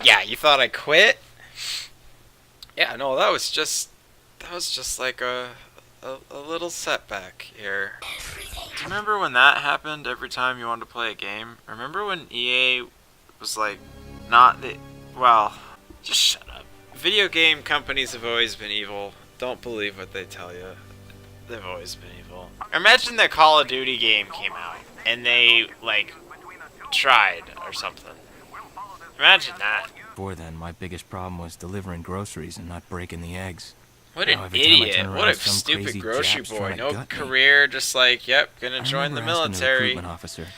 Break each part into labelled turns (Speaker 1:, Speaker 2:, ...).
Speaker 1: Yeah, you thought I quit? Yeah, no, that was just like a little setback here. Do you remember when that happened every time you wanted to play a game? Remember when EA was like, not the, well, just shut up. Video game companies have always been evil. Don't believe what they tell you. They've always been evil. Imagine the Call of Duty game came out and they, like, tried or something. Imagine that.
Speaker 2: Before then, my biggest problem was delivering groceries and not breaking the eggs.
Speaker 1: What an idiot. What a stupid grocery boy. No career, just like, yep, gonna join the military.
Speaker 2: Officer,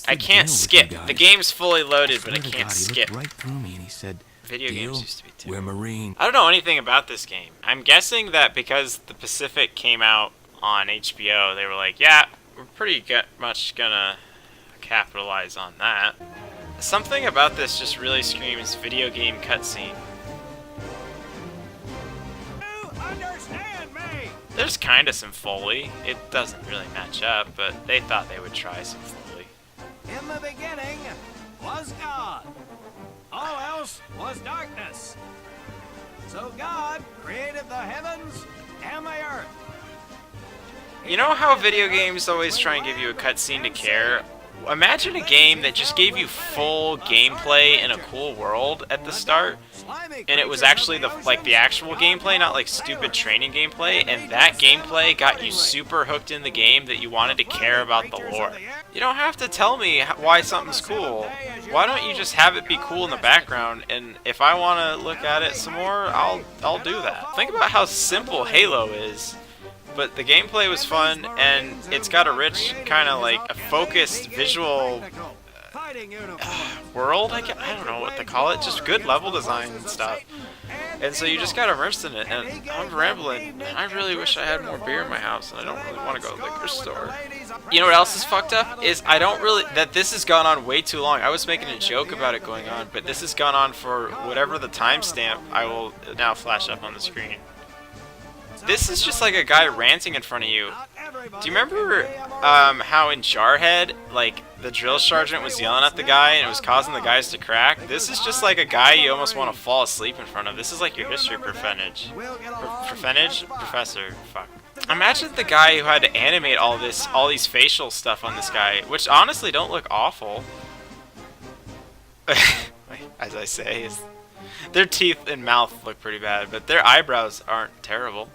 Speaker 1: I can't skip. The game's fully loaded, but I can't skip.
Speaker 2: He looked right through me and he said,
Speaker 1: Video games used to be too.
Speaker 2: We're Marine.
Speaker 1: I don't know anything about this game. I'm guessing that because the Pacific came out on HBO, they were like, yeah, we're pretty much gonna capitalize on that. Something about this just really screams video game cutscene. There's kinda some Foley. It doesn't really match up, but they thought they would try some Foley.
Speaker 3: In the beginning was God. All else was darkness. So God created the heavens and the earth.
Speaker 1: You know how video games always try and give you a cutscene to care? Imagine a game that just gave you full gameplay in a cool world at the start, and it was actually the actual gameplay, not like stupid training gameplay, and that gameplay got you super hooked in the game that you wanted to care about the lore. You don't have to tell me why something's cool. Why don't you just have it be cool in the background, and if I want to look at it some more, I'll do that. Think about how simple Halo is. But the gameplay was fun, and it's got a rich, kind of like a focused visual world. I don't know what to call it. Just good level design and stuff. And so you just got immersed in it. And I'm rambling. I really wish I had more beer in my house, and I don't really want to go to the liquor store. You know what else is fucked up? Is I don't really... That this has gone on way too long. I was making a joke about it going on, but this has gone on for whatever the timestamp I will now flash up on the screen. This is just like a guy ranting in front of you. Do you remember how in Jarhead, like, the drill sergeant was yelling at the guy and it was causing the guys to crack? This is just like a guy you almost want to fall asleep in front of. This is like your history professor. Fuck. Imagine the guy who had to animate all these facial stuff on this guy, which honestly don't look awful. As I say, their teeth and mouth look pretty bad, but their eyebrows aren't terrible.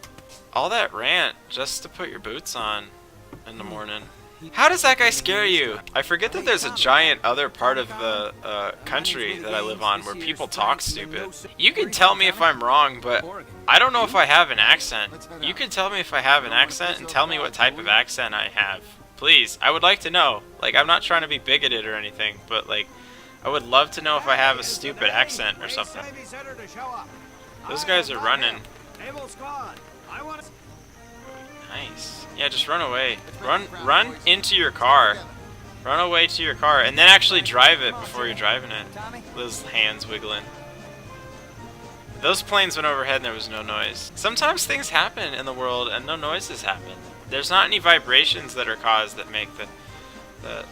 Speaker 1: All that rant just to put your boots on in the morning. How does that guy scare you? I forget that there's a giant other part of the country that I live on where people talk stupid. You can tell me if I'm wrong, but I don't know if I have an accent. You can tell me if I have an accent and tell me what type of accent I have. Please, I would like to know. Like, I'm not trying to be bigoted or anything, but like, I would love to know if I have a stupid accent or something. Those guys are running. Nice. Yeah, just run away. Run into your car. Run away to your car, and then actually drive it before you're driving it. Those hands wiggling. Those planes went overhead and there was no noise. Sometimes things happen in the world and no noises happen. There's not any vibrations that are caused that make the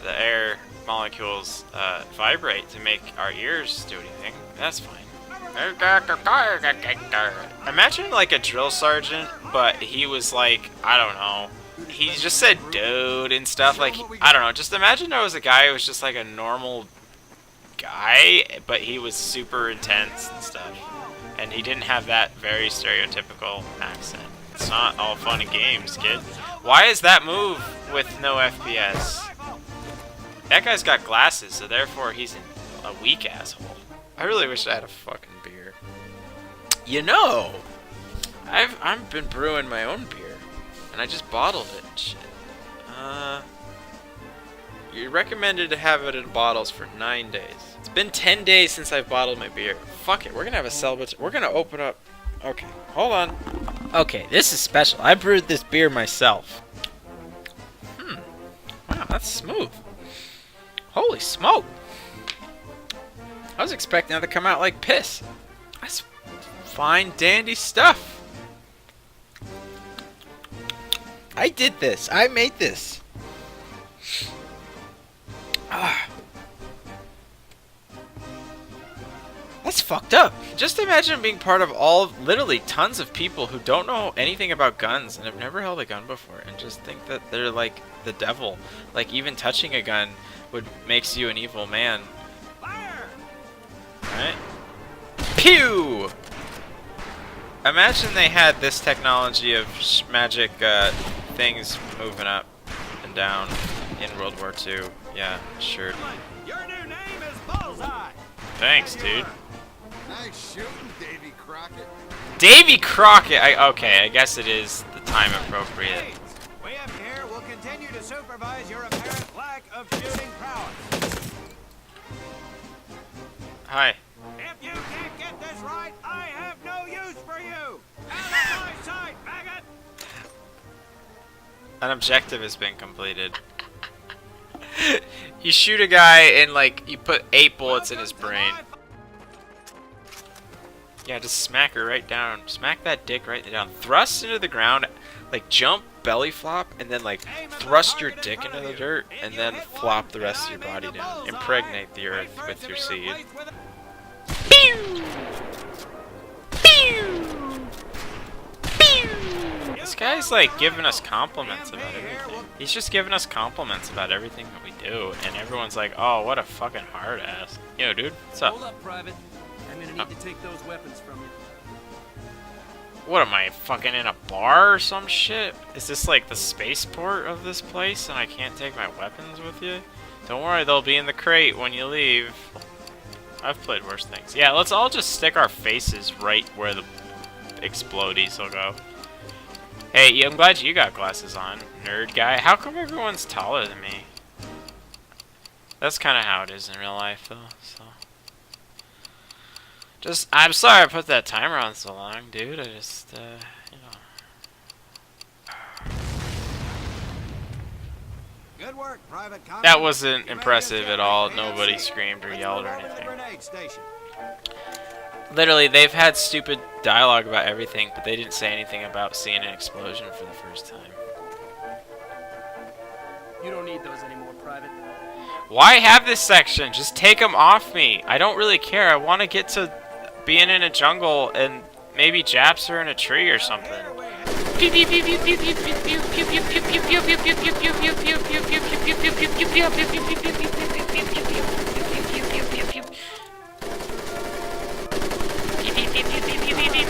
Speaker 1: air molecules vibrate to make our ears do anything. That's fine. Imagine like a drill sergeant, but he was like, I don't know, he just said dude and stuff, like, I don't know, just imagine there was a guy who was just like a normal guy, but he was super intense and stuff, and he didn't have that very stereotypical accent. It's not all fun and games, kid. Why is that move with no FPS? That guy's got glasses, so therefore he's a weak asshole. I really wish I had a fucking beer. You know, I've been brewing my own beer, and I just bottled it and shit. You're recommended to have it in bottles for 9 days. It's been 10 days since I've bottled my beer. Fuck it, we're gonna have a celebratory. We're gonna open up. Okay, hold on. Okay, this is special. I brewed this beer myself. Wow, that's smooth. Holy smoke. I was expecting that to come out like piss. That's fine, dandy stuff. I did this. I made this. That's fucked up. Just imagine being part of literally tons of people who don't know anything about guns and have never held a gun before and just think that they're like the devil. Like even touching a gun makes you an evil man.
Speaker 3: Fire!
Speaker 1: Right? Pew! Imagine they had this technology of magic things moving up and down in World War II. Yeah, sure.
Speaker 3: Your new name is Bullseye.
Speaker 1: Thanks, dude.
Speaker 4: Nice shooting, Davy Crockett.
Speaker 1: Davy Crockett! Okay, I guess it is the time appropriate.
Speaker 3: Hey, we up here will continue to supervise your apparent lack of shooting prowess.
Speaker 1: Hi.
Speaker 3: If you can't get this right, I have no use for you. Out of my sight, maggot!
Speaker 1: An objective has been completed. You shoot a guy and like you put 8 bullets in his brain. Yeah, just smack her right down. Smack that dick right down. Thrust into the ground, like jump, belly flop, and then like thrust your dick into the dirt, and then flop the rest of your body down. Impregnate the earth with your seed. Pew! Pew! Pew! This guy's like giving us compliments about everything. He's just giving us compliments about everything that we do, and everyone's like, "Oh, what a fucking hard ass." Yo, dude, what's up?
Speaker 5: Hold up, Private. I'm gonna need to take those weapons from you.
Speaker 1: What am I, fucking in a bar or some shit? Is this like the spaceport of this place and I can't take my weapons with you? Don't worry, they'll be in the crate when you leave. I've played worse things. Yeah, let's all just stick our faces right where the explodies will go. Hey, I'm glad you got glasses on, nerd guy. How come everyone's taller than me? That's kind of how it is in real life, though, so... I'm sorry I put that timer on so long, dude. I just, you know.
Speaker 3: Good work, Private Conrad.
Speaker 1: That wasn't
Speaker 3: You made
Speaker 1: impressive
Speaker 3: your
Speaker 1: at all.
Speaker 3: job.
Speaker 1: Nobody
Speaker 3: AFC.
Speaker 1: screamed or
Speaker 3: Let's
Speaker 1: yelled or
Speaker 3: move over to the
Speaker 1: anything.
Speaker 3: grenade station.
Speaker 1: Literally, they've had stupid dialogue about everything, but they didn't say anything about seeing an explosion for the first time.
Speaker 5: You don't need those anymore, Private.
Speaker 1: Why have this section? Just take them off me. I don't really care. I want to get to being in a jungle and maybe Japs are in a tree or something.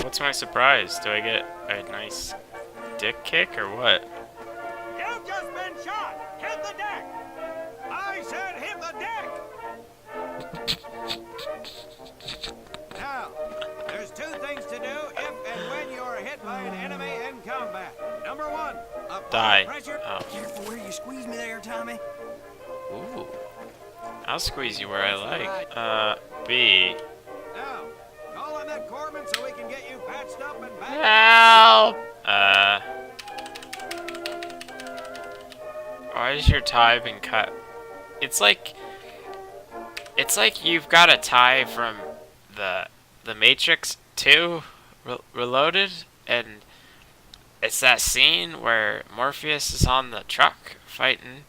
Speaker 1: What's my surprise? Do I get a nice dick kick or what?
Speaker 3: You've just been shot. Hit the deck. I said hit the deck. Now, there's 2 things to do if and when you are hit by an enemy in combat. Number 1, apply
Speaker 1: Die.
Speaker 3: pressure.
Speaker 1: Oh.
Speaker 5: Careful where you squeeze me there, Tommy.
Speaker 1: Ooh. I'll squeeze you where I like. B.
Speaker 3: Now, call on that corpsman so we can get you patched up and back.
Speaker 1: Help! Why has your tie been cut? It's like you've got a tie from the Matrix 2 Reloaded, and it's that scene where Morpheus is on the truck fighting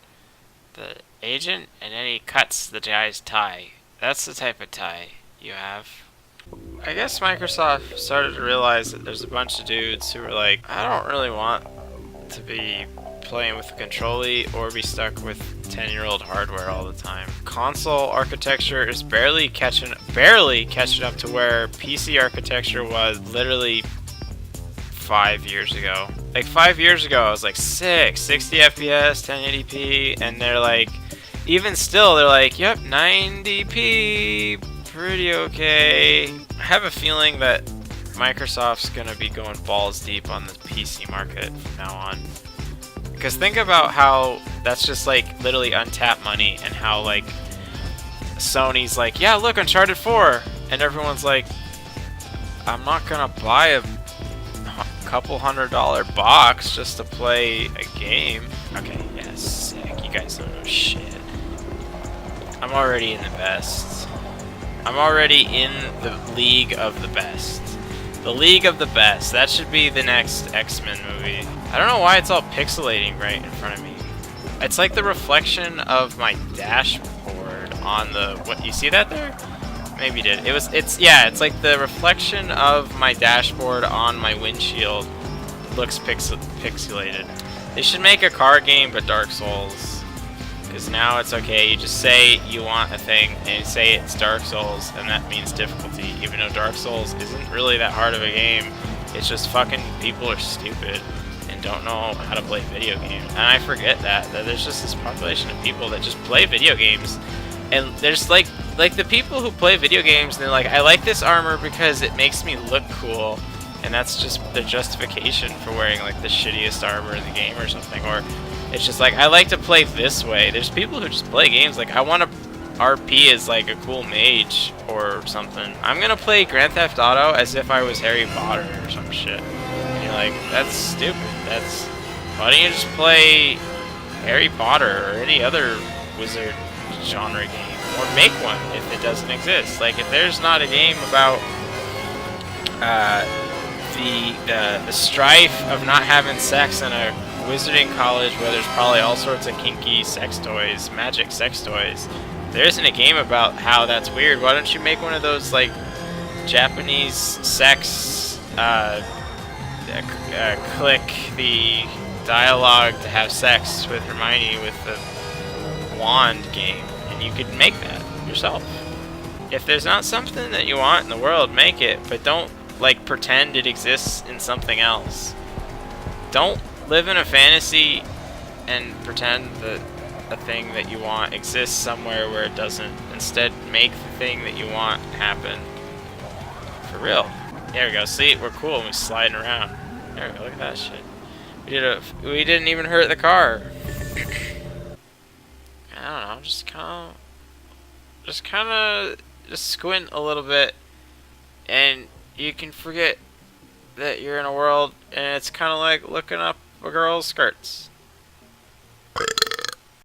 Speaker 1: the agent, and then he cuts the guy's tie. That's the type of tie you have. I guess Microsoft started to realize that there's a bunch of dudes who were like, I don't really want to be playing with a controller or be stuck with 10-year-old hardware all the time. Console architecture is barely catching up to where PC architecture was literally 5 years ago. Like 5 years ago, I was like, sick, 60 FPS, 1080p, and they're like, even still, they're like, yep, 90p, pretty okay. I have a feeling that Microsoft's gonna be going balls deep on the PC market from now on. Because think about how that's just like literally untapped money, and how like Sony's like, yeah, look, Uncharted 4, and everyone's like, I'm not gonna buy a couple $100 box just to play a game. Okay, yeah, sick. You guys don't know shit. I'm already in the best. I'm already in the league of the best. The League of the Best. That should be the next X-Men movie. I don't know why it's all pixelating right in front of me. It's like the reflection of my dashboard on the... What, you see that there? Maybe you did. It's like the reflection of my dashboard on my windshield looks pixelated. They should make a car game but Dark Souls. Because now it's okay, you just say you want a thing, and you say it's Dark Souls, and that means difficulty, even though Dark Souls isn't really that hard of a game. It's just fucking people are stupid and don't know how to play video games. And I forget that there's just this population of people that just play video games, and there's like the people who play video games, and they're like, I like this armor because it makes me look cool, and that's just the justification for wearing like the shittiest armor in the game or something. Or it's just like, I like to play this way. There's people who just play games like, I want to RP as like a cool mage or something. I'm gonna play Grand Theft Auto as if I was Harry Potter or some shit. And you're like, that's stupid. Why don't you just play Harry Potter or any other wizard genre game? Or make one if it doesn't exist. Like, if there's not a game about the strife of not having sex in a wizarding college where there's probably all sorts of kinky sex toys, magic sex toys. There isn't a game about how that's weird. Why don't you make one of those like Japanese sex click the dialogue to have sex with Hermione with the wand game, and you could make that yourself. If there's not something that you want in the world, make it, but don't like pretend it exists in something else. Don't live in a fantasy and pretend that a thing that you want exists somewhere where it doesn't. Instead, make the thing that you want happen. For real. There we go. See, we're cool and we're sliding around. There we go. Look at that shit. We didn't even hurt the car. I don't know. Just squint a little bit, and you can forget that you're in a world, and it's kind of like looking up a girl's skirts.